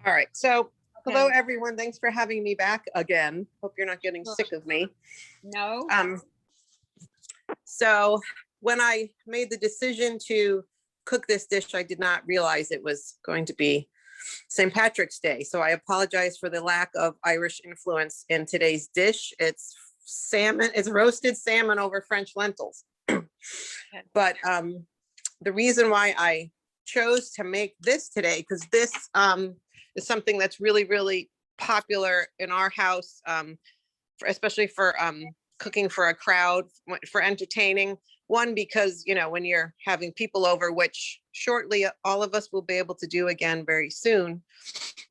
All right. So hello, Okay. everyone. Thanks for having me back again. Hope you're not getting sick of me. No. So when I made the decision to cook this dish, I did not realize it was going to be St. Patrick's Day. So I apologize for the lack of Irish influence in today's dish. It's salmon, it's roasted salmon over French lentils. But the reason why I chose to make this today, because this is something that's really, really popular in our house, especially for cooking for a crowd, for entertaining. One, because, you know, when you're having people over, which shortly all of us will be able to do again very soon,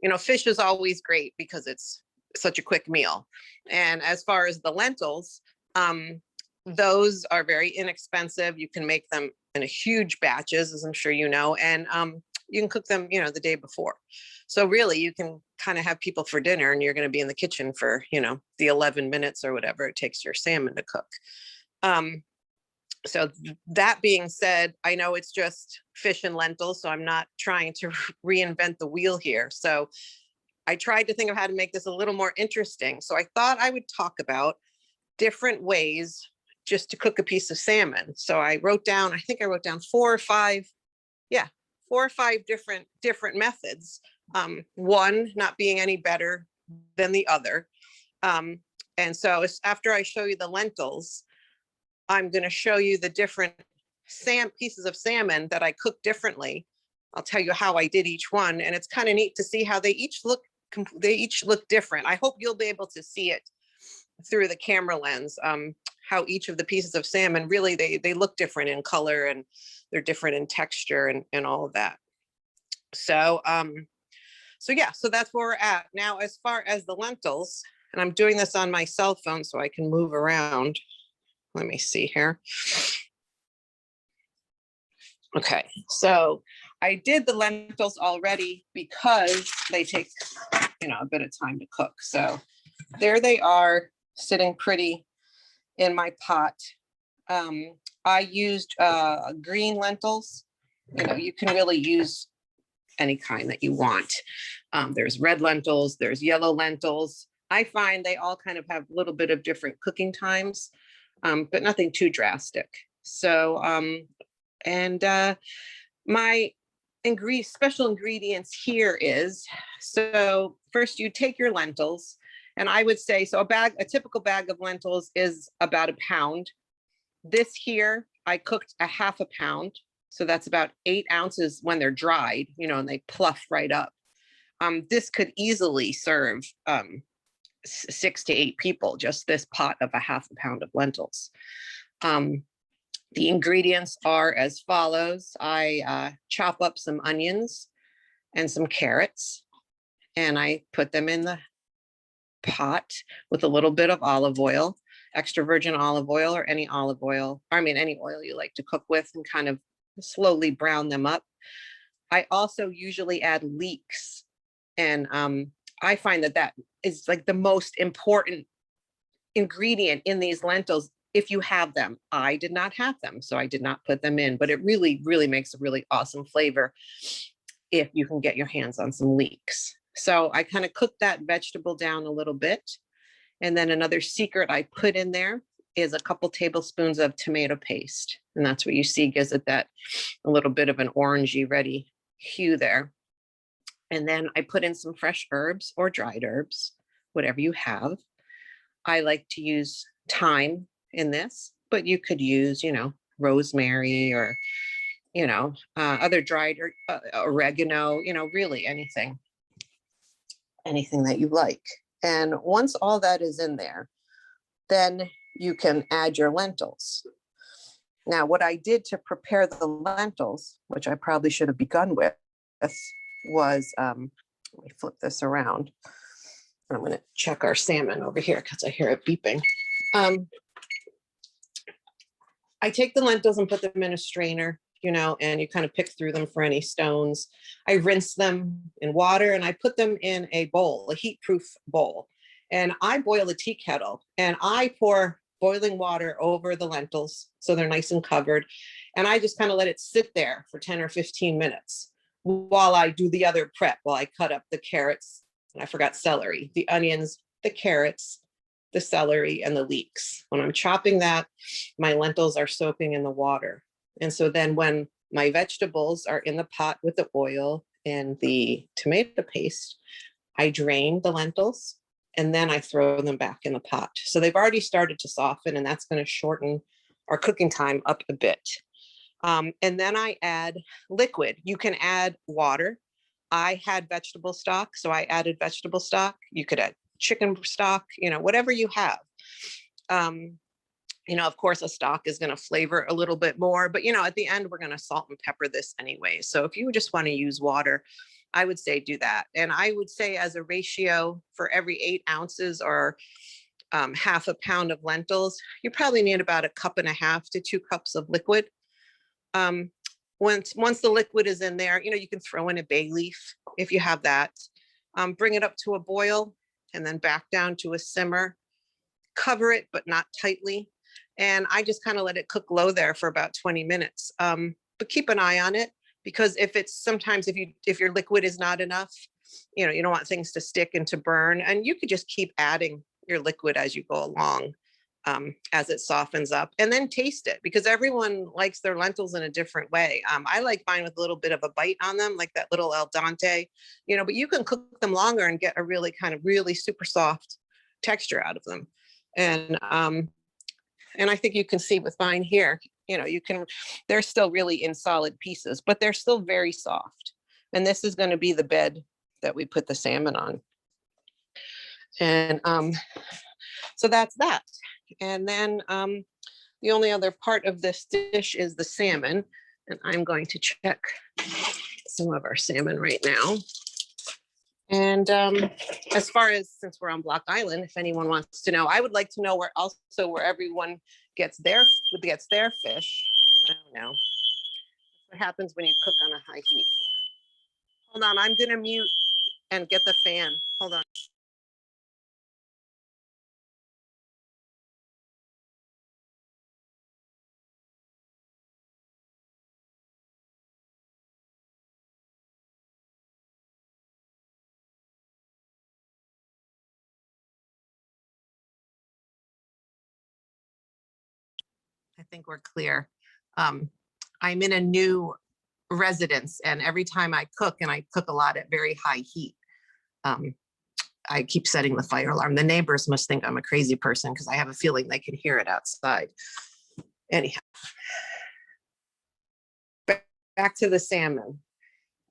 you know, fish is always great because it's such a quick meal. And as far as the lentils, those are very inexpensive. You can make them in a huge batches, as I'm sure you know, and you can cook them, you know, the day before. So really you can kind of have people for dinner and you're going to be in the kitchen for, you know, the 11 minutes or whatever it takes your salmon to cook. So that being said, I know it's just fish and lentils, so I'm not trying to reinvent the wheel here. So I tried to think of how to make this a little more interesting. So I thought I would talk about different ways just to cook a piece of salmon. So I wrote down, I think I wrote down 4 or 5 different methods. One not being any better than the other. And so after I show you the lentils, I'm going to show you the different pieces of salmon that I cook differently. I'll tell you how I did each one, and it's kind of neat to see how they each look different. I hope you'll be able to see it through the camera lens, how each of the pieces of salmon really they look different in color and they're different in texture and all of that. So so that's where we're at now. As far as the lentils, and I'm doing this on my cell phone so I can move around. Let me see here. Okay, so I did the lentils already because they take, you know, a bit of time to cook. So there they are, sitting pretty in my pot. I used green lentils. You know, you can really use any kind that you want. There's red lentils, there's yellow lentils. I find they all kind of have a little bit of different cooking times, but nothing too drastic. So, my special ingredients here is, so first you take your lentils, and I would say, so a typical bag of lentils is about 1 pound. This here, I cooked a 1/2 pound. So that's about 8 ounces when they're dried, you know, and they pluff right up. This could easily serve 6 to 8 people, just this pot of a 1/2 pound of lentils. The ingredients are as follows. I chop up some onions and some carrots, and I put them in the pot with a little bit of olive oil, extra virgin olive oil, or any olive oil, any oil you like to cook with, and kind of slowly brown them up. I also usually add leeks, and I find that is like the most important ingredient in these lentils if you have them. I did not have them, so I did not put them in, but it really, really makes a really awesome flavor if you can get your hands on some leeks. So I kind of cooked that vegetable down a little bit. And then another secret I put in there is a couple tablespoons of tomato paste. And that's what you see gives it that a little bit of an orangey ready hue there. And then I put in some fresh herbs or dried herbs, whatever you have. I like to use thyme in this, but you could use, you know, rosemary or, you know, other dried oregano, you know, really anything that you like. And once all that is in there, then you can add your lentils. Now, what I did to prepare the lentils, which I probably should have begun with, was, let me flip this around. I'm going to check our salmon over here because I hear it beeping. I take the lentils and put them in a strainer, you know, and you kind of pick through them for any stones. I rinse them in water and I put them in a bowl, a heat-proof bowl. And I boil a tea kettle and I pour boiling water over the lentils so they're nice and covered. And I just kind of let it sit there for 10 or 15 minutes. while I do the other prep, while I cut up the carrots, and I forgot celery, the onions, the carrots, the celery, and the leeks. When I'm chopping that, my lentils are soaking in the water. And so then when my vegetables are in the pot with the oil and the tomato paste, I drain the lentils and then I throw them back in the pot. So they've already started to soften, and that's going to shorten our cooking time up a bit. And then I add liquid. You can add water. I had vegetable stock, so I added vegetable stock. You could add chicken stock, whatever you have. Of course, a stock is going to flavor a little bit more, but at the end, we're going to salt and pepper this anyway. So if you just want to use water, I would say do that. And I would say as a ratio for every 8 ounces or half a pound of lentils, you probably need about 1.5 cups to 2 cups of liquid. Once the liquid is in there, you can throw in a bay leaf if you have that. Bring it up to a boil and then back down to a simmer. Cover it, but not tightly. And I just kind of let it cook low there for about 20 minutes. But keep an eye on it, because sometimes if your liquid is not enough, you don't want things to stick and to burn. And you could just keep adding your liquid as you go along, as it softens up, and then taste it, because everyone likes their lentils in a different way. I like mine with a little bit of a bite on them, like that little al dente, but you can cook them longer and get a really super soft texture out of them. And I think you can see with mine here, they're still really in solid pieces, but they're still very soft. And this is going to be the bed that we put the salmon on. And so that's that. And then the only other part of this dish is the salmon. And I'm going to check some of our salmon right now. And as far as, since we're on Block Island, if anyone wants to know, I would like to know where everyone gets their fish. I don't know what happens when you cook on a high heat. Hold on, I'm gonna mute and get the fan. Hold on. I think we're clear. I'm in a new residence, and every time I cook, and I cook a lot at very high heat, I keep setting the fire alarm. The neighbors must think I'm a crazy person, because I have a feeling they can hear it outside. Anyhow, back to the salmon.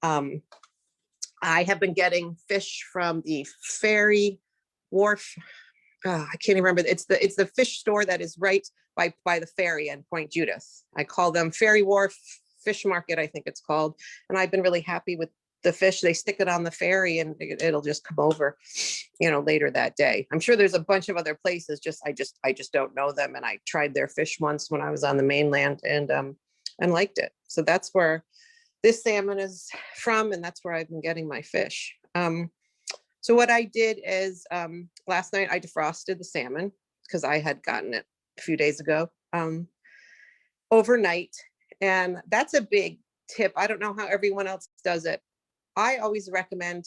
I have been getting fish from the Ferry Wharf. I can't even remember. It's the fish store that is right by the ferry in Point Judith. I call them Ferry Wharf Fish Market, I think it's called. And I've been really happy with the fish. They stick it on the ferry and it'll just come over, later that day. I'm sure there's a bunch of other places. I just don't know them. And I tried their fish once when I was on the mainland and liked it. So that's where this salmon is from, and that's where I've been getting my fish. So what I did is last night I defrosted the salmon, because I had gotten it a few days ago, overnight. And that's a big tip. I don't know how everyone else does it. I always recommend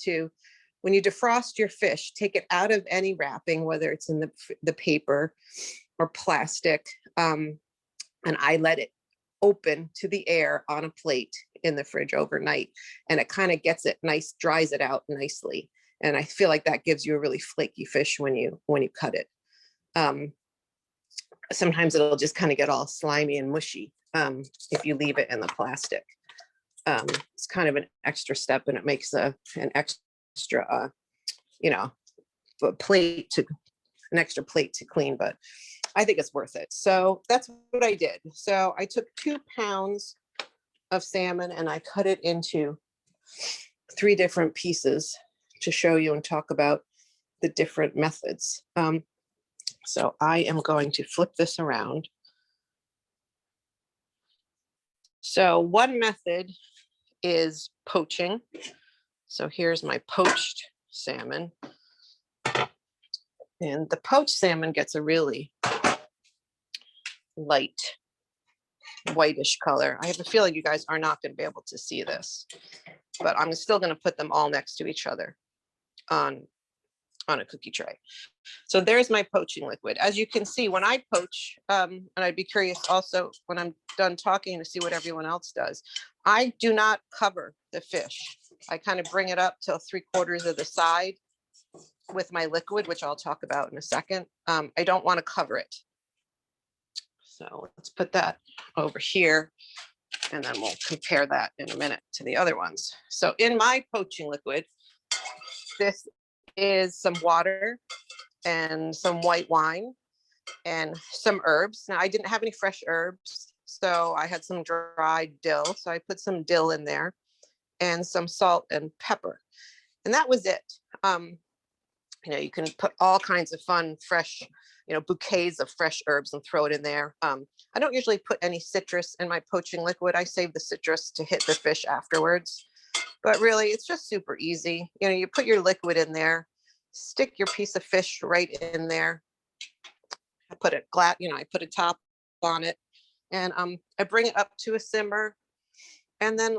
when you defrost your fish, take it out of any wrapping, whether it's in the paper or plastic, and I let it open to the air on a plate in the fridge overnight, and it kind of gets it nice, dries it out nicely. And I feel like that gives you a really flaky fish when you cut it. Sometimes it'll just kind of get all slimy and mushy if you leave it in the plastic. It's kind of an extra step, and it makes an extra, an extra plate to clean, but I think it's worth it. So that's what I did. So I took 2 pounds of salmon and I cut it into 3 different pieces to show you and talk about the different methods. So I am going to flip this around. So one method is poaching. So here's my poached salmon. And the poached salmon gets a really light whitish color. I have a feeling you guys are not going to be able to see this. but I'm still going to put them all next to each other on a cookie tray. So there's my poaching liquid. As you can see, when I poach, and I'd be curious also when I'm done talking to see what everyone else does, I do not cover the fish. I kind of bring it up till 3/4 of the side with my liquid, which I'll talk about in a second. I don't want to cover it. So let's put that over here, and then we'll compare that in a minute to the other ones. So in my poaching liquid, this is some water and some white wine and some herbs. Now I didn't have any fresh herbs, so I had some dried dill. So I put some dill in there and some salt and pepper. And that was it. You know, you can put all kinds of fun, fresh, you know, bouquets of fresh herbs and throw it in there. I don't usually put any citrus in my poaching liquid. I save the citrus to hit the fish afterwards. But really, it's just super easy. You know, you put your liquid in there, stick your piece of fish right in there. I put it I put a top on it, and I bring it up to a simmer, and then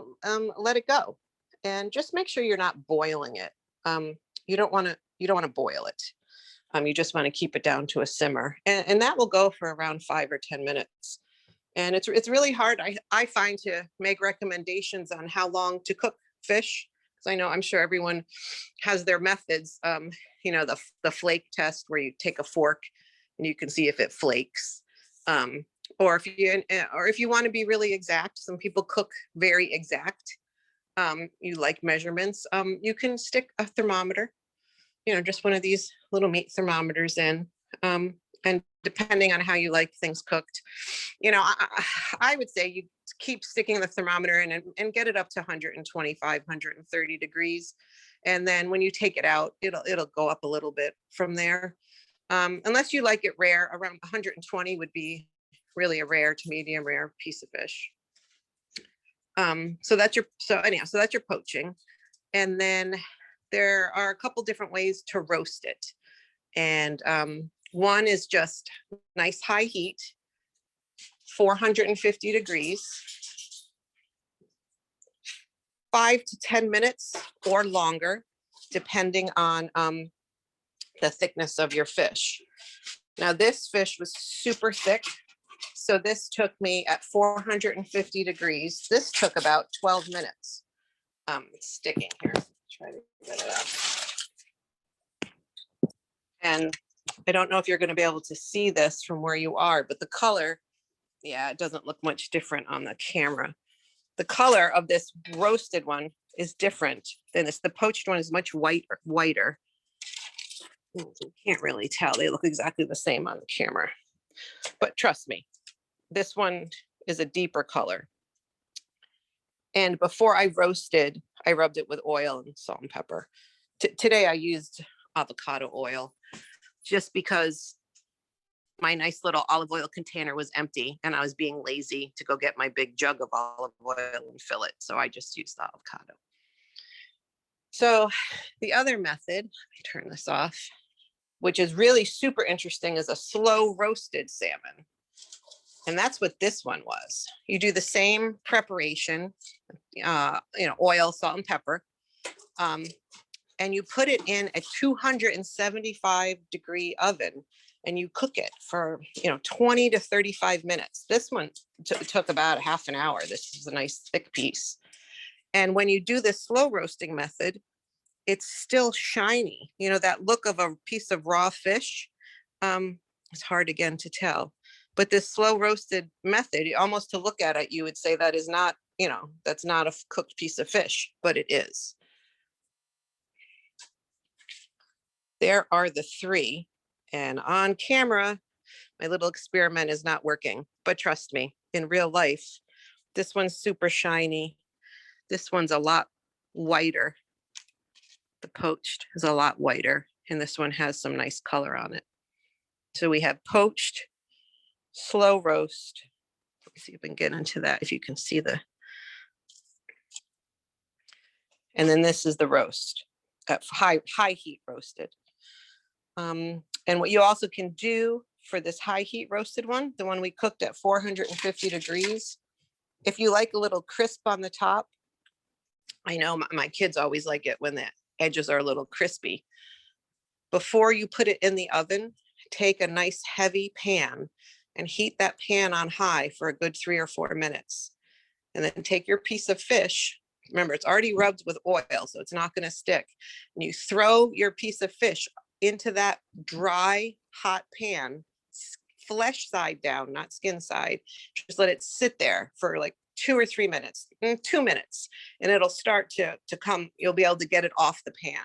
let it go. And just make sure you're not boiling it. You don't want to boil it. You just want to keep it down to a simmer, and that will go for around 5 or 10 minutes. And it's really hard, I find, to make recommendations on how long to cook fish, because I'm sure everyone has their methods. You know, the flake test, where you take a fork and you can see if it flakes. Or if you want to be really exact, some people cook very exact. You like measurements. You can stick a thermometer, you know, just one of these little meat thermometers in. And depending on how you like things cooked, you know, I would say you keep sticking the thermometer in and get it up to 125, 130 degrees. And then when you take it out, it'll go up a little bit from there. Unless you like it rare, around 120 would be really a rare to medium rare piece of fish. So that's your poaching. And then there are a couple different ways to roast it. And one is just nice high heat, 450 degrees, 5 to 10 minutes or longer, depending on the thickness of your fish. Now this fish was super thick, so this took me at 450 degrees. This took about 12 minutes. It's sticking here. Try to get it out. And I don't know if you're going to be able to see this from where you are, but the color, yeah, it doesn't look much different on the camera. The color of this roasted one is different than this. The poached one is much whiter. You can't really tell. They look exactly the same on the camera. But trust me, this one is a deeper color. And before I roasted, I rubbed it with oil and salt and pepper. Today I used avocado oil, just because my nice little olive oil container was empty and I was being lazy to go get my big jug of olive oil and fill it. So I just used the avocado. So the other method, let me turn this off, which is really super interesting, is a slow roasted salmon. And that's what this one was. You do the same preparation, you know, oil, salt, and pepper. And you put it in a 275-degree oven, and you cook it for, 20 to 35 minutes. This one took about a half an hour. This is a nice thick piece. And when you do this slow roasting method, it's still shiny. You know, that look of a piece of raw fish, it's hard again to tell. But this slow roasted method, almost to look at it, you would say that is not, that's not a cooked piece of fish, but it is. There are the three. And on camera, my little experiment is not working. But trust me, in real life, this one's super shiny. This one's a lot whiter. The poached is a lot whiter. And this one has some nice color on it. So we have poached, slow roast. Let's see if we can get into that, if you can see the. And then this is the roast, high heat roasted. And what you also can do for this high heat roasted one, the one we cooked at 450 degrees, if you like a little crisp on the top, I know my kids always like it when the edges are a little crispy. Before you put it in the oven, take a nice heavy pan and heat that pan on high for a good 3 or 4 minutes. And then take your piece of fish. Remember, it's already rubbed with oil, so it's not going to stick. And you throw your piece of fish into that dry, hot pan, flesh side down, not skin side. Just let it sit there for like 2 or 3 minutes, 2 minutes, and it'll start to come. You'll be able to get it off the pan.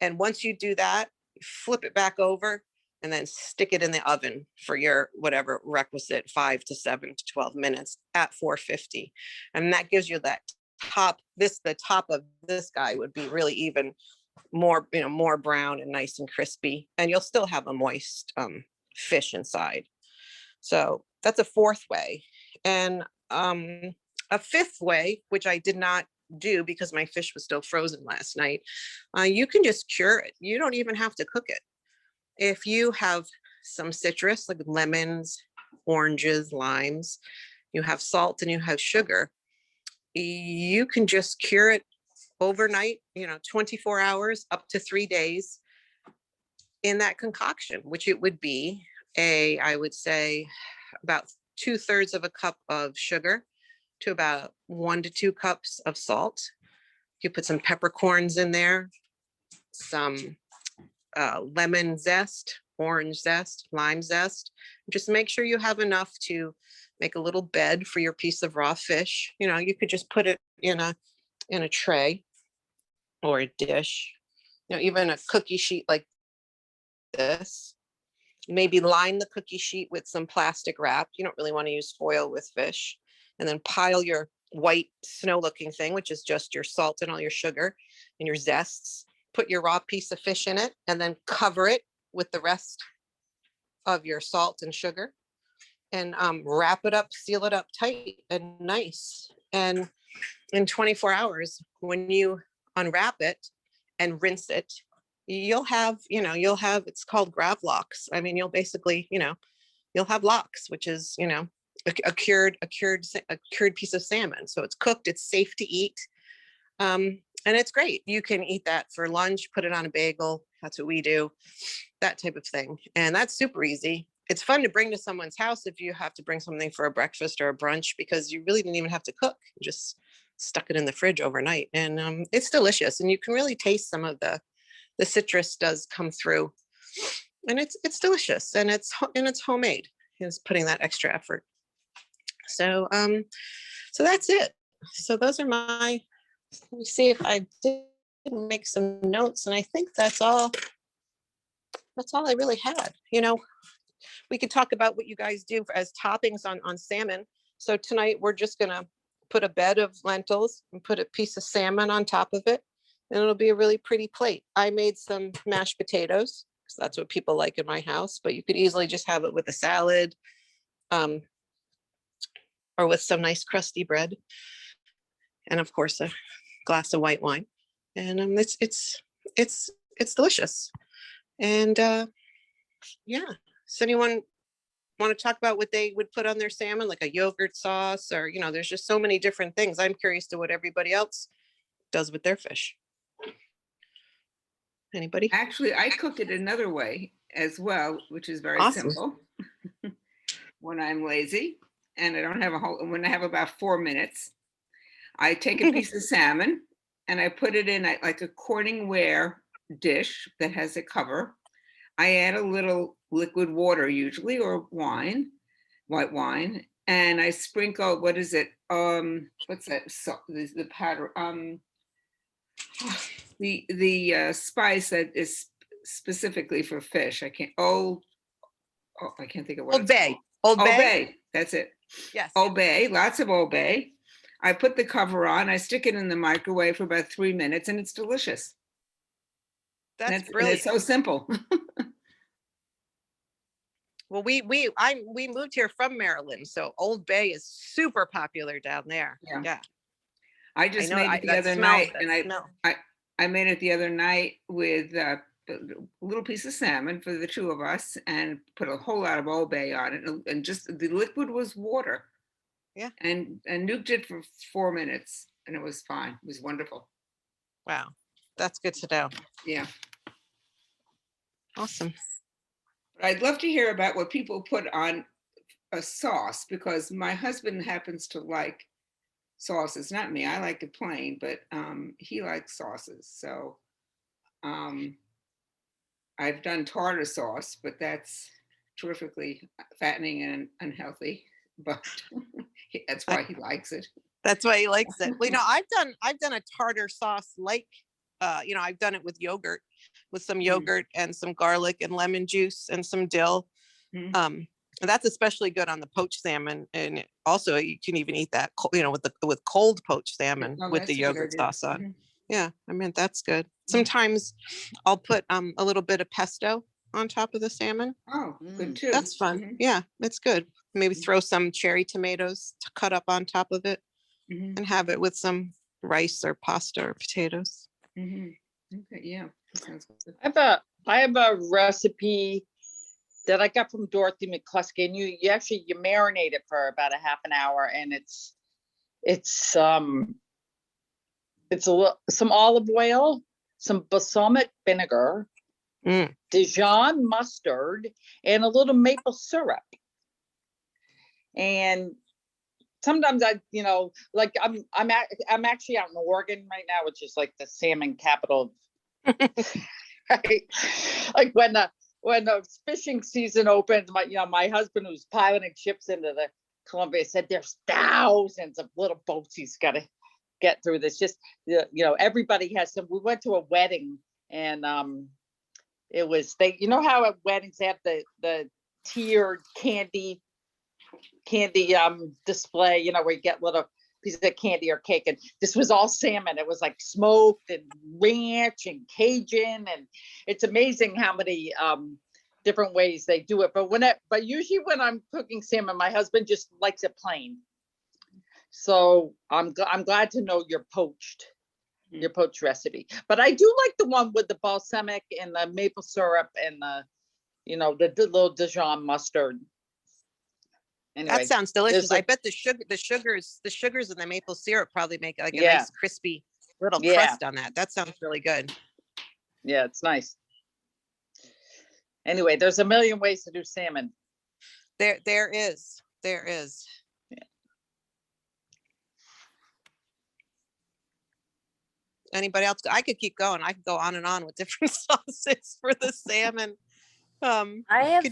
And once you do that, you flip it back over and then stick it in the oven for your whatever requisite 5 to 7 to 12 minutes at 450. And that gives you that top, the top of this guy would be really even more, more brown and nice and crispy. And you'll still have a moist fish inside. So that's a fourth way. And a fifth way, which I did not do because my fish was still frozen last night, you can just cure it. You don't even have to cook it. If you have some citrus like lemons, oranges, limes, you have salt and you have sugar, you can just cure it overnight, 24 hours up to 3 days in that concoction, which it would be I would say about 2/3 of a cup of sugar to about 1 to 2 cups of salt. You put some peppercorns in there, some lemon zest, orange zest, lime zest. Just make sure you have enough to make a little bed for your piece of raw fish. You could just put it in a tray or a dish, even a cookie sheet like this. Maybe line the cookie sheet with some plastic wrap. You don't really want to use foil with fish. And then pile your white snow looking thing, which is just your salt and all your sugar and your zests. Put your raw piece of fish in it and then cover it with the rest of your salt and sugar and wrap it up, seal it up tight and nice. And in 24 hours, when you unwrap it and rinse it, you'll have, it's called gravlax. I mean, you'll basically, you'll have lox, which is, a cured piece of salmon. So it's cooked, it's safe to eat. And it's great. You can eat that for lunch, put it on a bagel. That's what we do, that type of thing. And that's super easy. It's fun to bring to someone's house if you have to bring something for a breakfast or a brunch, because you really didn't even have to cook. You just stuck it in the fridge overnight. And it's delicious. And you can really taste some of the citrus does come through. And it's delicious. And it's homemade. It's putting that extra effort. So that's it. So those are my, let me see if I did make some notes, and I think that's all I really had. We could talk about what you guys do as toppings on salmon. So tonight we're just gonna put a bed of lentils and put a piece of salmon on top of it, and it'll be a really pretty plate. I made some mashed potatoes because that's what people like in my house, but you could easily just have it with a salad, or with some nice crusty bread, and of course a glass of white wine. And it's delicious. And yeah. Does anyone want to talk about what they would put on their salmon, like a yogurt sauce, or there's just so many different things. I'm curious to what everybody else does with their fish. Anybody? Actually, I cook it another way as well, which is very Awesome. simple. When I'm lazy and I don't have when I have about 4 minutes, I take a piece of salmon and I put it in like a Corningware dish that has a cover. I add a little liquid water usually, or wine, white wine, and I sprinkle, what is it? What's that? So the powder, the spice that is specifically for fish. I can't think of what Old Bay. Old Bay. Bay. That's it. Yes. Old Bay, lots of Old Bay. I put the cover on, I stick it in the microwave for about 3 minutes, and it's delicious. That's brilliant. And it's so simple. Well, we moved here from Maryland, so Old Bay is super popular down there. Yeah. I just made it the other night, and I made it the other night with a little piece of salmon for the two of us, and put a whole lot of Old Bay on it, and just the liquid was water. Yeah. And nuked it for 4 minutes, and it was fine. It was wonderful. Wow, that's good to know. Yeah. Awesome. But I'd love to hear about what people put on a sauce, because my husband happens to like sauces. Not me. I like it plain, but he likes sauces. So I've done tartar sauce, but that's terrifically fattening and unhealthy. But that's why he likes it. That's why he likes it. Well, I've done a tartar sauce like, I've done it with yogurt, with some yogurt and some garlic and lemon juice and some dill. And that's especially good on the poached salmon. And also you can even eat that, with cold poached salmon with the yogurt sauce on. Yeah, I mean, that's good. Sometimes I'll put a little bit of pesto on top of the salmon. Oh, good too. That's fun. Yeah, it's good. Maybe throw some cherry tomatoes to cut up on top of it and have it with some rice or pasta or potatoes. Okay, yeah, that sounds good. I have a recipe that I got from Dorothy McCluskey, and you marinate it for about a half an hour, and it's some olive oil, some balsamic vinegar, Dijon mustard, and a little maple syrup. And sometimes I'm actually out in Oregon right now, which is like the salmon capital. Right? Like when the fishing season opens, my husband, who's piloting ships into the Columbia, said there's thousands of little boats he's got to get through. This just, everybody has some. We went to a wedding, and it was how at weddings they have the tiered candy display, where you get little pieces of candy or cake, and this was all salmon. It was like smoked and ranch and Cajun, and it's amazing how many different ways they do it. But usually when I'm cooking salmon, my husband just likes it plain. So I'm glad to know your poached recipe. But I do like the one with the balsamic and the maple syrup and the little Dijon mustard. Anyway, that sounds delicious. I bet the sugars and the maple syrup probably make like a nice crispy little crust on that. That sounds really good. Yeah, it's nice. Anyway, there's a million ways to do salmon. There is. Yeah. Anybody else? I could keep going. I could go on and on with different sauces for the salmon. I have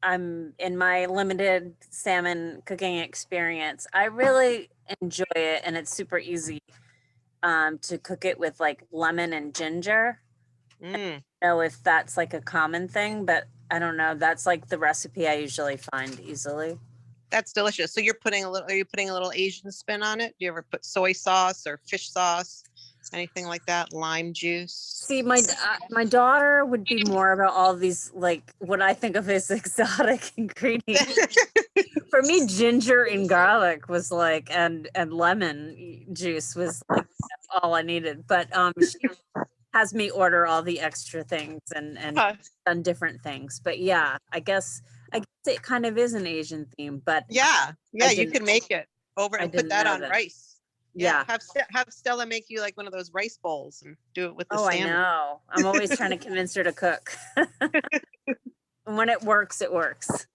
I'm in my limited salmon cooking experience. I really enjoy it, and it's super easy to cook it with like lemon and ginger. I don't know if that's like a common thing, but I don't know. That's like the recipe I usually find easily. That's delicious. So are you putting a little Asian spin on it? Do you ever put soy sauce or fish sauce? Anything like that? Lime juice? See, my daughter would be more about all these, like what I think of as exotic ingredients. For me, ginger and garlic was like, and lemon juice was like all I needed. But she has me order all the extra things and done different things. But yeah, I guess it kind of is an Asian theme. But yeah, you can make it over and put that on rice. Yeah. Have Stella make you like one of those rice bowls and do it with the salmon. I know. I'm always trying to convince her to cook. And when it works, it works.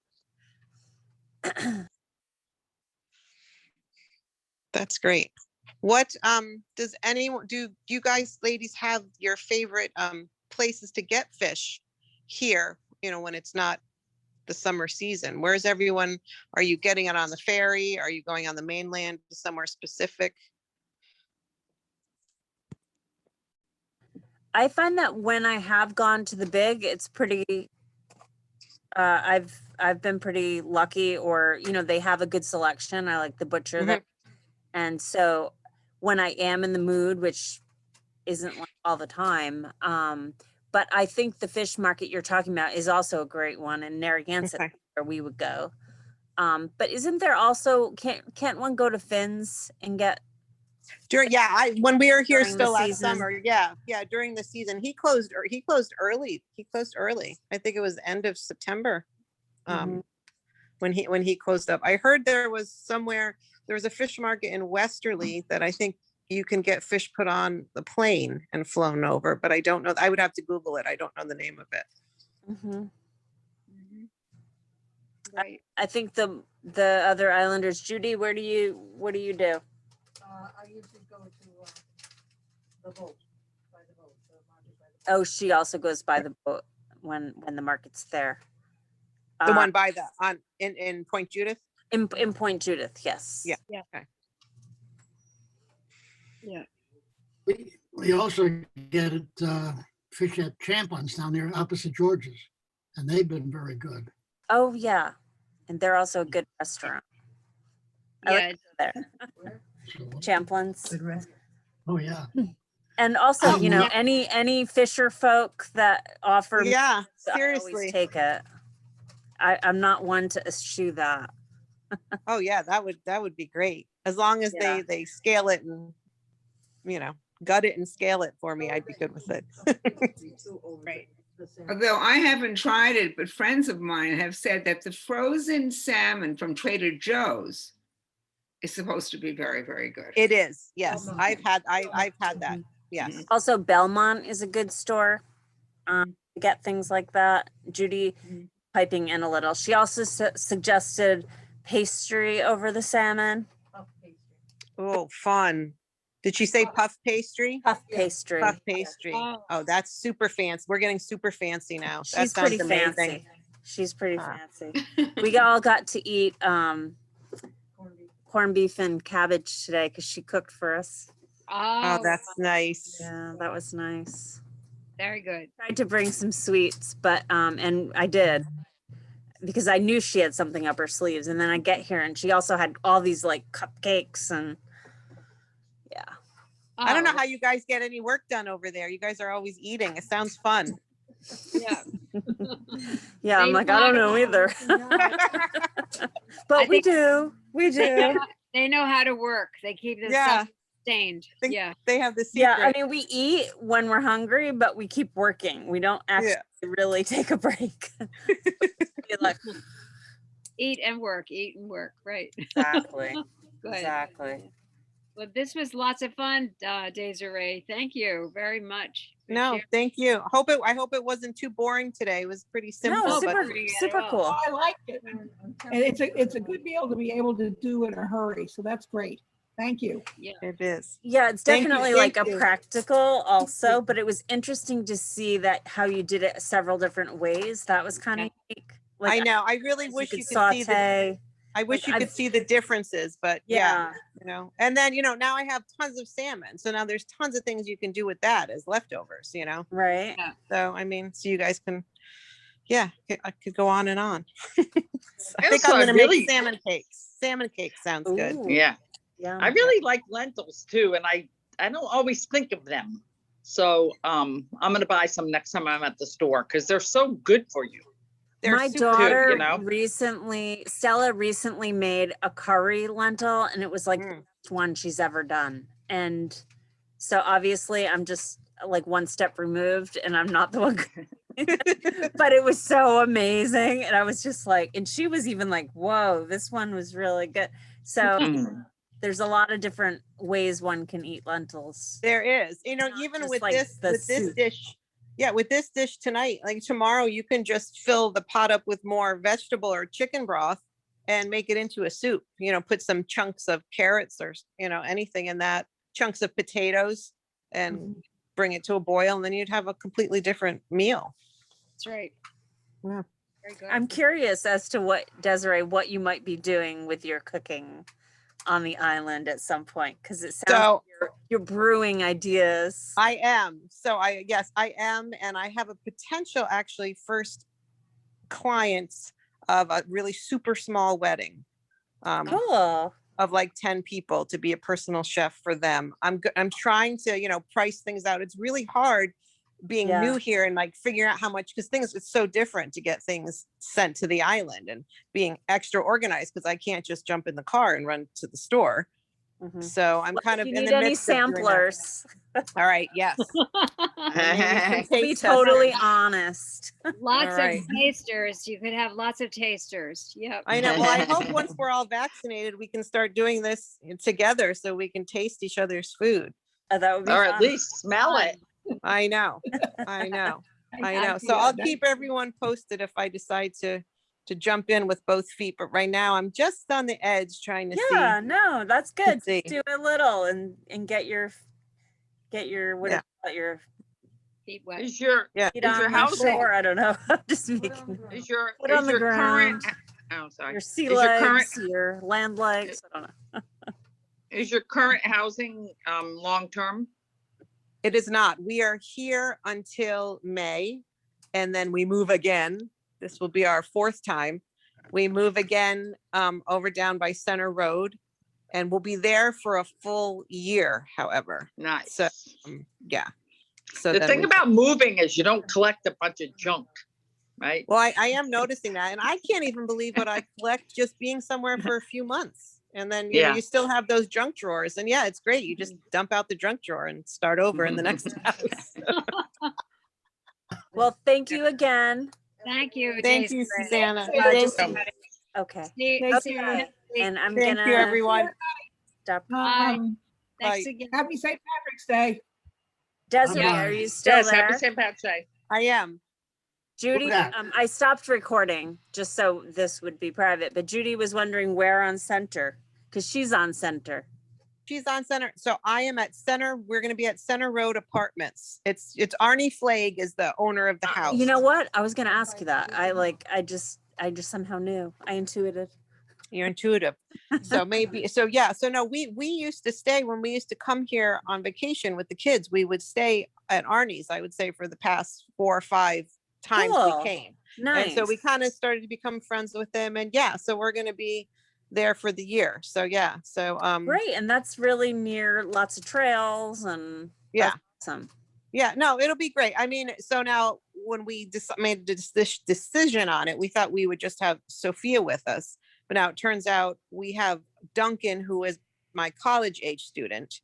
That's great. What does anyone do you guys ladies have your favorite places to get fish here, when it's not the summer season? Where's everyone? Are you getting it on the ferry? Are you going on the mainland to somewhere specific? I find that when I have gone to the big, it's pretty I've been pretty lucky, or they have a good selection. I like the butcher there. And so when I am in the mood, which isn't like all the time, but I think the fish market you're talking about is also a great one in Narragansett, where we would go. But isn't there also, can't one go to Finn's and get? When we were here still last summer, during the season, he closed early. I think it was end of September when he closed up. I heard there was somewhere there was a fish market in Westerly that I think you can get fish put on the plane and flown over, but I don't know. I would have to Google it. I don't know the name of it. Mhm. Mhm. Right. I think the other islanders, Judy, what do you do? I usually go to the boat, by the boat, the market by the boat. Oh, she also goes by the boat when the market's there. The one by the, in Point Judith? in Point Judith, yes. Yeah. Yeah. We also get it, fish at Champlin's down there opposite George's, and they've been very good. Oh, yeah. And they're also a good restaurant. I like Yeah. there. So, Champlin's. oh, yeah. And also, you know, Yeah. any fisher folk that offer meats, Yeah, I always seriously. take it. I'm not one to eschew that. Oh, yeah, that would be great. As long as Yeah. they scale it and, gut it and scale it for me, I'd be good with it. Right. Although I haven't tried it, but friends of mine have said that the frozen salmon from Trader Joe's is supposed to be very, very good. It is, yes. I've had that, yes. Also, Belmont is a good store to get things like that. Judy piping in a little. She also suggested pastry over the salmon. Oh, fun. Did she say puff pastry? Puff pastry. Puff pastry. Oh. Oh, that's super fancy. We're getting super fancy now. That She's sounds pretty amazing. fancy. She's pretty Huh. fancy. We all got to eat corned beef and cabbage today because she cooked for us. Oh, that's nice. Yeah, that was nice. very good. Tried to bring some sweets, but and I did because I knew she had something up her sleeves. And then I get here and she also had all these like cupcakes and yeah. I don't know Oh, how you guys get any work done over there. You guys are always eating. It sounds fun. yeah. Yeah, I'm They like, I don't know either. But I we think- do. We do. They know how to work. They keep Yeah. themselves sustained. Think Yeah. They have the secret. Yeah, I mean, we eat when we're hungry, but we keep working. We don't actually really take a break. Be like, Eat and work, eat and work. Right. exactly. Good. Exactly. Well, this was lots of fun, Desiree. Thank you very much. for No, sharing. thank you. I hope it wasn't too boring today. It was pretty simple. No, but super, pretty good. super cool. Oh, I liked it. And it's a good deal to be able to do in a hurry. So that's great. Thank you. Yeah. It is. Yeah, it's Thank you, definitely thank like a you. practical also, but it was interesting to see that how you did it several different ways. That was kind of unique. I know. I really wish you could see the, saute. I wish like, you I've- could see the differences, but yeah, Yeah. And then, now I have tons of salmon. So now there's tons of things you can do with that as leftovers, Right. So, I mean, so you guys can, I could go on and on. I think Also, I'm I gonna really- make salmon cakes. Salmon cake sounds good. Ooh, Yeah, Yeah. I really like lentils too, and I don't always think of them. So I'm gonna buy some next time I'm at the store because they're so good for you. They're My super daughter you know? Stella recently made a curry lentil and it was like the Mm. best one she's ever done. And so obviously I'm just like one step removed and I'm not the one, but it was so amazing. And I was just like, and she was even like, whoa, this one was really good. So Mm. there's a lot of different ways one can eat lentils. There is, Not even just with like this, the with this soup. dish. Yeah, with this dish tonight, like tomorrow, you can just fill the pot up with more vegetable or chicken broth and make it into a soup, put some chunks of carrots or, anything in that, chunks of potatoes and bring it to a boil. And then you'd have a completely different meal. That's right. Yeah. Very good. I'm curious as to what, Desiree, what you might be doing with your cooking on the island at some point, because it sounds So like you're brewing ideas. I am. Yes, I am. And I have a potential actually first clients of a really super small wedding. Cool. Of like 10 people to be a personal chef for them. I'm trying to, price things out. It's really hard being Yeah. new here and like figuring out how much, because it's so different to get things sent to the island and being extra organized because I can't just jump in the car and run to the store. Mhm. So I'm Well, kind if of you in need the any midst of doing that. samplers, All right, yes. And maybe some we'll be taste totally testing. honest. Lots of right. tasters. You could have lots of tasters. Yep. I know. Well, I hope once we're all vaccinated, we can start doing this together so we can taste each other's food. That would be Or at fun. least smell it. I know. I know. I know. So feel I'll that. keep everyone posted if I decide to jump in with both feet. But right now I'm just on the edge trying to Yeah, no, that's good. see. Just do a little and get your what Yeah. your Feet wet. Is your feet is your on the house floor. I don't know. I'm just making is your Foot on is the your current ground. oh sorry your sea is your current legs, your land legs. I don't know. is your current housing long term? It is not. We are here until May and then we move again. This will be our fourth time. We move again over down by Center Road and we'll be there for a full year, however. Nice. So yeah. So The then thing we- about moving is you don't collect a bunch of junk, right? well, I am noticing that, and I can't even believe what I collect just being somewhere for a few months. And then, you know, Yeah. you still have those junk drawers and yeah, it's great. You just dump out the junk drawer and start over in the next house. Well, thank you again. Thank you. Thank Jason. you, Susanna. Just- Thank you. Okay. See, Thank see you. you. And I'm Thank gonna you, everyone. stop. Bye. Thanks Bye. again. Happy St. Patrick's Day. Desiree, Bye-bye. are you still Yes, there? happy St. Patrick's Day. I am. Judy, that? I stopped recording just so this would be private, but Judy was wondering where on Center, because she's on Center. She's on Center. So I am at Center. We're going to be at Center Road Apartments. It's Arnie Flagg is the owner of the house. You know what? I was gonna ask you that. I just somehow knew. I intuited. You're intuitive. So maybe, so yeah, so no, we used to stay when we used to come here on vacation with the kids, we would stay at Arnie's, I would say for the past 4 or 5 times Cool. we came. Nice. And so we kind of started to become friends with them and yeah, so we're going to be there for the year. So yeah, so Great, and that's really near lots of trails and yeah. awesome. Yeah, no, it'll be great. I mean, so now when we made this decision on it, we thought we would just have Sophia with us. But now it turns out we have Duncan, who is my college age student.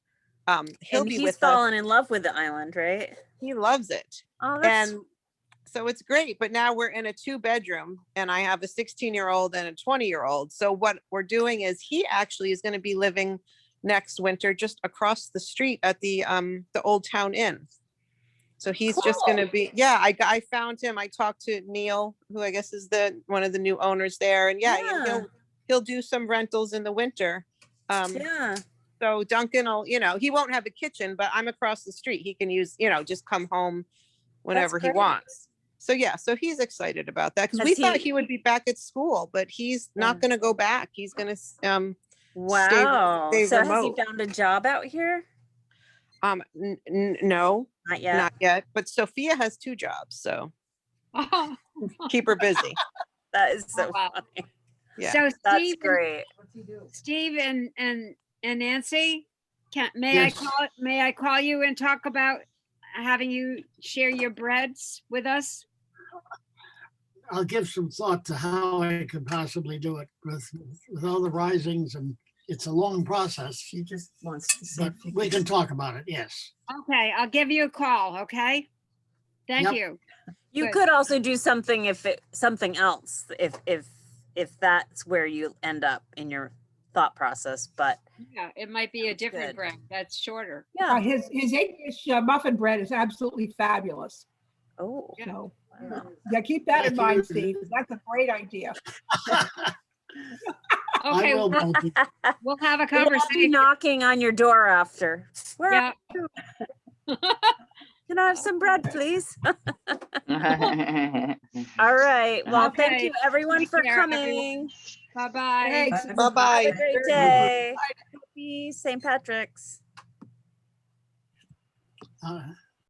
He'll And be he's with us. fallen in love with the island, right? He loves it. Oh, that's And so it's great. But now we're in a 2-bedroom and I have a 16-year-old and a 20-year-old. So what we're doing is he actually is going to be living next winter just across the street at the Old Town Inn. So he's just going to be, yeah, I found him. I talked to Neil, who I guess is one of the new owners there. And yeah, and he'll do some rentals in the winter. yeah. So Duncan will, you know, he won't have a kitchen, but I'm across the street. He can use, you know, just come home whenever he great. wants. So yeah, so he's excited about that because we Has thought he- he would be back at school, but he's not going to go back. He's going to Wow. stay So has he remote. found a job out here? No, Not yet. not yet. But Sophia has 2 jobs, so Oh, keep her busy. That is so wow. funny. Yeah. So That's Steve, great. Steve and Nancy, may Yes. I call you and talk about having you share your breads with us? I'll give some thought to how I could possibly do it with all the risings, and it's a long process, She just wants to see but if you we can. can talk about it, yes. Okay, I'll give you a call, okay? Thank Yep. you. You Good. could also do something something else if that's where you end up in your thought process. But Yeah, it might be a different good. bread that's shorter. yeah. His English muffin bread is absolutely fabulous. Oh. Yeah. So Wow. yeah, keep that in Thank mind, you. Steve. That's a great idea. Okay, I will, we'll have a We'll all be conversation. knocking on your door after. Where Yeah. can I have some bread, please? All right. Well, thank Okay. you everyone Take for care, everyone. coming. Bye-bye. Thanks. Have Bye-bye. a great day. Happy St. Patrick's. uh,